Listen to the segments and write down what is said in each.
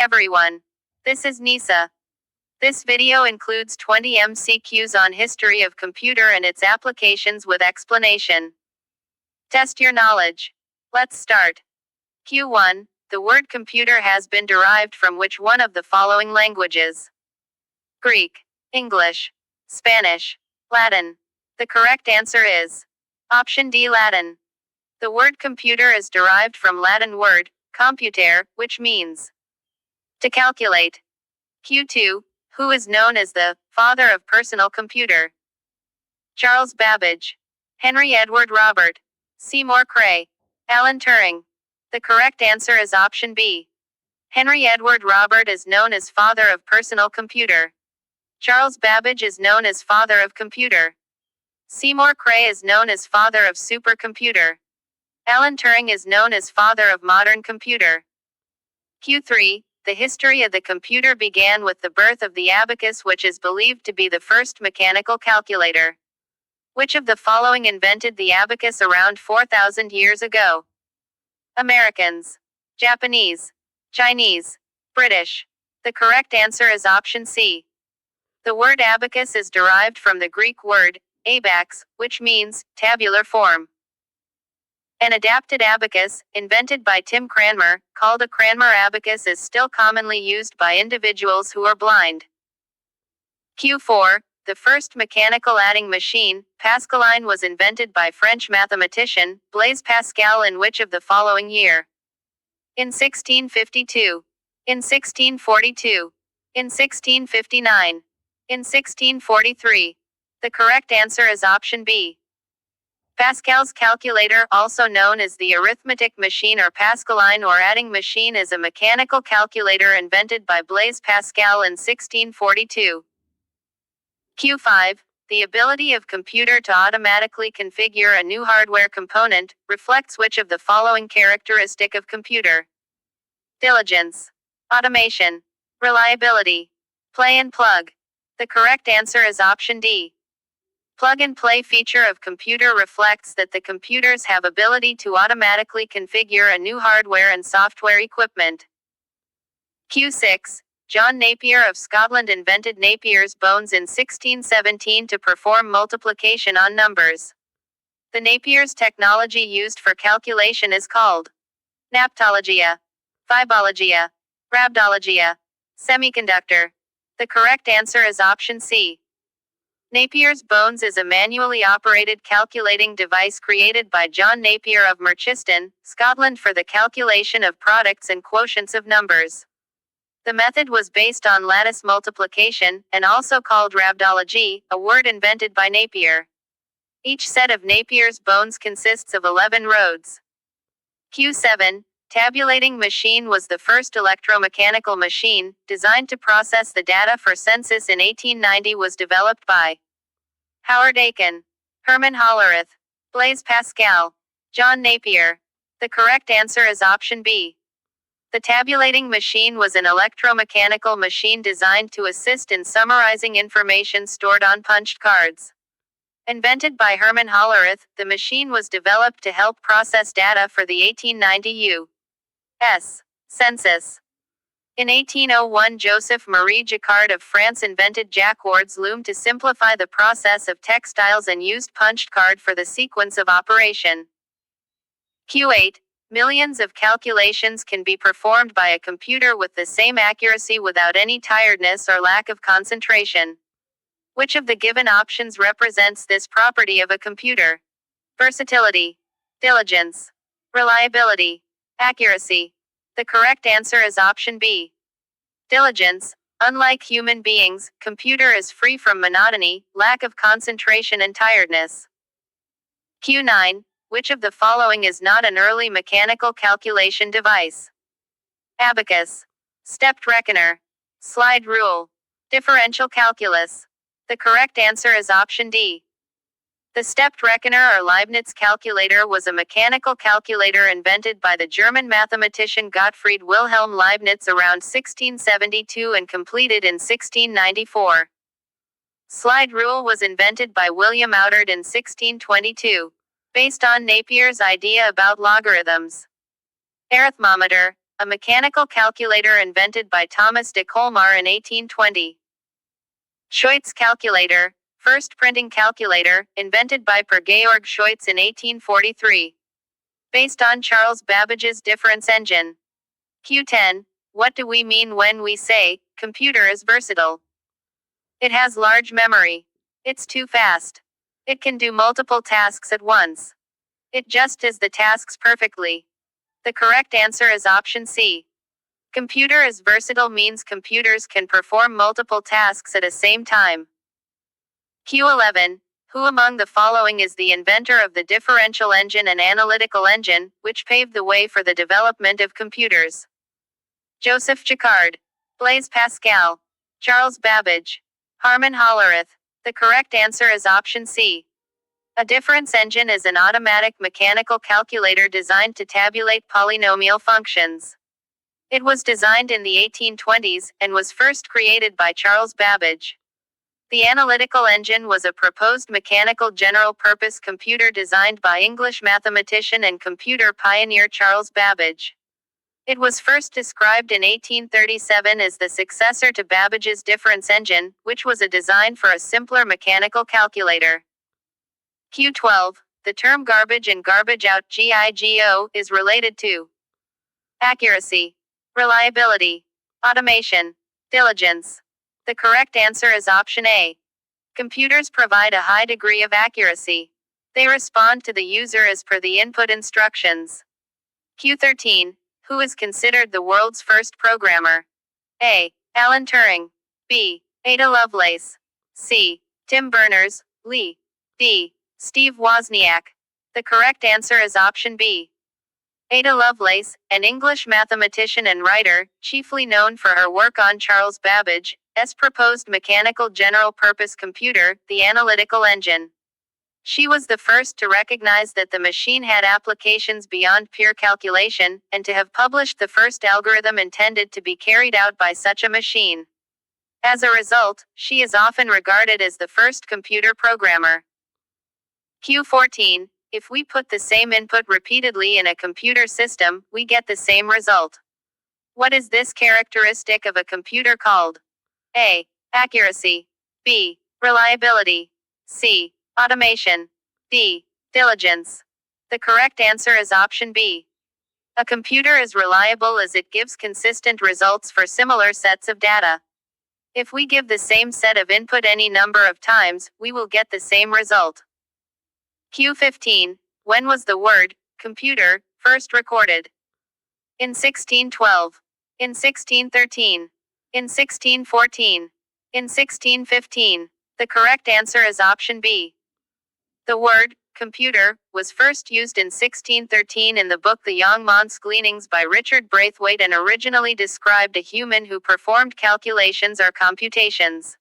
Everyone. This is Nisa. This video includes 20 MCQs on history of computer and its applications with explanation. Test your knowledge. Let's start. Q1. The word computer has been derived from which one of the following languages? Greek, English, Spanish, Latin. The correct answer is option D, Latin. The word computer is derived from Latin word, computare, which means to calculate. Q2. Who is known as the father of personal computer? Charles Babbage, Henry Edward Robert, Seymour Cray, Alan Turing. The correct answer is option B. Henry Edward Robert is known as father of personal computer. Charles Babbage is known as father of computer. Seymour Cray is known as father of supercomputer. Alan Turing is known as father of modern computer. Q3. The history of the computer began with the birth of the abacus, which is believed to be the first mechanical calculator. Which of the following invented the abacus around 4,000 years ago? Americans, Japanese, Chinese, British. The correct answer is option C. The word abacus is derived from the Greek word abax, which means tabular form. An adapted abacus, invented by Tim Cranmer, called a Cranmer abacus, is still commonly used by individuals who are blind. Q4. The first mechanical adding machine, Pascaline, was invented by French mathematician Blaise Pascal in which of the following year? In 1652. In 1642. In 1659. In 1643. The correct answer is option B. Pascal's calculator, also known as the arithmetic machine or Pascaline or adding machine, is a mechanical calculator invented by Blaise Pascal in 1642. Q5. The ability of computer to automatically configure a new hardware component reflects which of the following characteristic of computer? Diligence, automation, reliability, play and plug. The correct answer is option D. Plug-and-play feature of computer reflects that the computers have ability to automatically configure a new hardware and software equipment. Q6. John Napier of Scotland invented Napier's bones in 1617 to perform multiplication on numbers. The Napier's technology used for calculation is called naptologia, fibologia, rhabdologia, semiconductor. The correct answer is option C. Napier's bones is a manually operated calculating device created by John Napier of Merchiston, Scotland, for the calculation of products and quotients of numbers. The method was based on lattice multiplication, and also called rhabdology, a word invented by Napier. Each set of Napier's bones consists of 11 rods. Q7. Tabulating machine was the first electromechanical machine, designed to process the data for census in 1890, was developed by Howard Aiken, Herman Hollerith, Blaise Pascal, John Napier. The correct answer is option B. The tabulating machine was an electromechanical machine designed to assist in summarizing information stored on punched cards. Invented by Herman Hollerith, the machine was developed to help process data for the 1890 U.S. Census. In 1801, Joseph Marie Jacquard of France invented Jacquard's loom to simplify the process of textiles and used punched card for the sequence of operation. Q8. Millions of calculations can be performed by a computer with the same accuracy without any tiredness or lack of concentration. Which of the given options represents this property of a computer? Versatility, diligence, reliability, accuracy. The correct answer is option B. Diligence. Unlike human beings, computer is free from monotony, lack of concentration and tiredness. Q9. Which of the following is not an early mechanical calculation device? Abacus, stepped reckoner, slide rule, differential calculus. The correct answer is option D. The stepped reckoner or Leibniz calculator was a mechanical calculator invented by the German mathematician Gottfried Wilhelm Leibniz around 1672 and completed in 1694. Slide rule was invented by William Outard in 1622, based on Napier's idea about logarithms. Arithmometer, a mechanical calculator invented by Thomas de Colmar in 1820. Scheutz calculator, first printing calculator, invented by Per Georg Scheutz in 1843. Based on Charles Babbage's difference engine. Q10. What do we mean when we say, computer is versatile? It has large memory. It's too fast. It can do multiple tasks at once. It just does the tasks perfectly. The correct answer is option C. Computer is versatile means computers can perform multiple tasks at the same time. Q11. Who among the following is the inventor of the differential engine and analytical engine, which paved the way for the development of computers? Joseph Jacquard, Blaise Pascal, Charles Babbage, Harman Hollerith. The correct answer is option C. A difference engine is an automatic mechanical calculator designed to tabulate polynomial functions. It was designed in the 1820s, and was first created by Charles Babbage. The analytical engine was a proposed mechanical general-purpose computer designed by English mathematician and computer pioneer Charles Babbage. It was first described in 1837 as the successor to Babbage's difference engine, which was a design for a simpler mechanical calculator. Q12. The term garbage in garbage out (GIGO) is related to accuracy, reliability, automation, diligence. The correct answer is option A. Computers provide a high degree of accuracy. They respond to the user as per the input instructions. Q13. Who is considered the world's first programmer? A. Alan Turing. B. Ada Lovelace. C. Tim Berners-Lee. D. Steve Wozniak. The correct answer is option B. Ada Lovelace, an English mathematician and writer, chiefly known for her work on Charles Babbage's proposed mechanical general-purpose computer, the analytical engine. She was the first to recognize that the machine had applications beyond pure calculation, and to have published the first algorithm intended to be carried out by such a machine. As a result, she is often regarded as the first computer programmer. Q14. If we put the same input repeatedly in a computer system, we get the same result. What is this characteristic of a computer called? A. Accuracy. B. Reliability. C. Automation. D. Diligence. The correct answer is option B. A computer is reliable as it gives consistent results for similar sets of data. If we give the same set of input any number of times, we will get the same result. Q15. When was the word computer first recorded? In 1612. In 1613. In 1614. In 1615. The correct answer is option B. The word computer was first used in 1613 in the book The Young Monks Gleanings by Richard Braithwaite, and originally described a human who performed calculations or computations.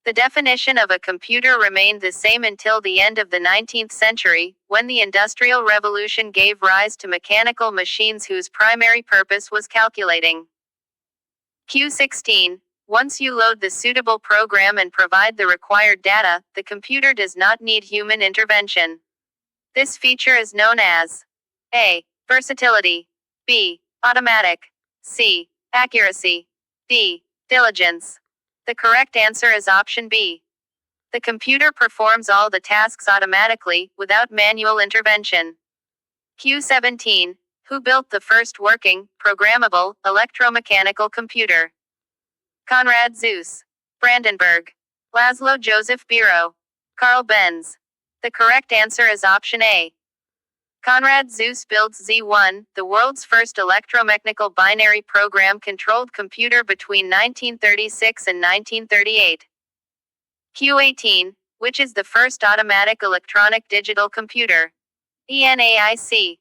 The definition of a computer remained the same until the end of the 19th century, when the Industrial Revolution gave rise to mechanical machines whose primary purpose was calculating. Q16. Once you load the suitable program and provide the required data, the computer does not need human intervention. This feature is known as A. Versatility. B. Automatic. C. Accuracy. D. Diligence. The correct answer is option B. The computer performs all the tasks automatically, without manual intervention. Q17. Who built the first working, programmable, electromechanical computer? Konrad Zuse. Brandenburg. Laszlo Joseph Biro. Carl Benz. The correct answer is option A. Konrad Zuse built Z1, the world's first electromechanical binary program-controlled computer between 1936 and 1938. Q18, which is the first automatic electronic digital computer? ENAIC.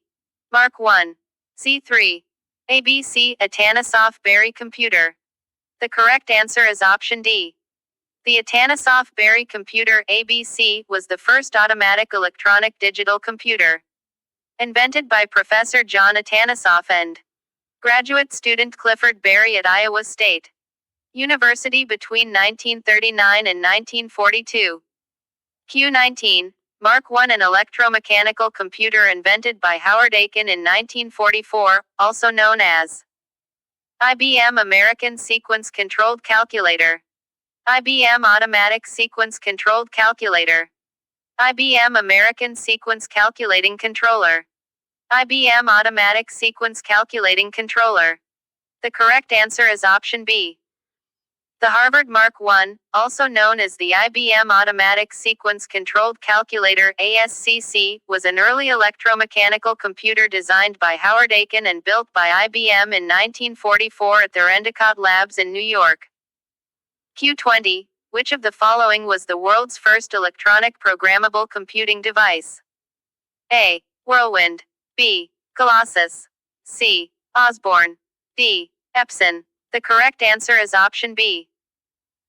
Mark I. C3. ABC, Atanasoff-Berry computer. The correct answer is option D. The Atanasoff-Berry computer, ABC, was the first automatic electronic digital computer. Invented by Professor John Atanasoff and graduate student Clifford Berry at Iowa State University between 1939 and 1942. Q19, Mark I, an electromechanical computer invented by Howard Aiken in 1944, also known as IBM American Sequence Controlled Calculator. IBM Automatic Sequence Controlled Calculator. IBM American Sequence Calculating Controller. IBM Automatic Sequence Calculating Controller. The correct answer is option B. The Harvard Mark I, also known as the IBM Automatic Sequence Controlled Calculator (ASCC), was an early electromechanical computer designed by Howard Aiken and built by IBM in 1944 at their Endicott Labs in New York. Q20. Which of the following was the world's first electronic programmable computing device? A. Whirlwind. B. Colossus. C. Osborne. D. Epson. The correct answer is option B.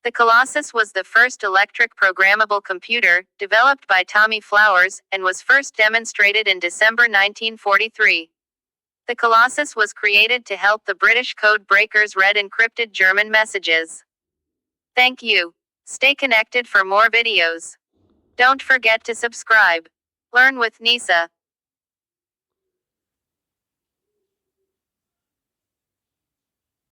The Colossus was the first electric programmable computer, developed by Tommy Flowers, and was first demonstrated in December 1943. The Colossus was created to help the British code breakers read encrypted German messages. Thank you. Stay connected for more videos. Don't forget to subscribe. Learn with NISA.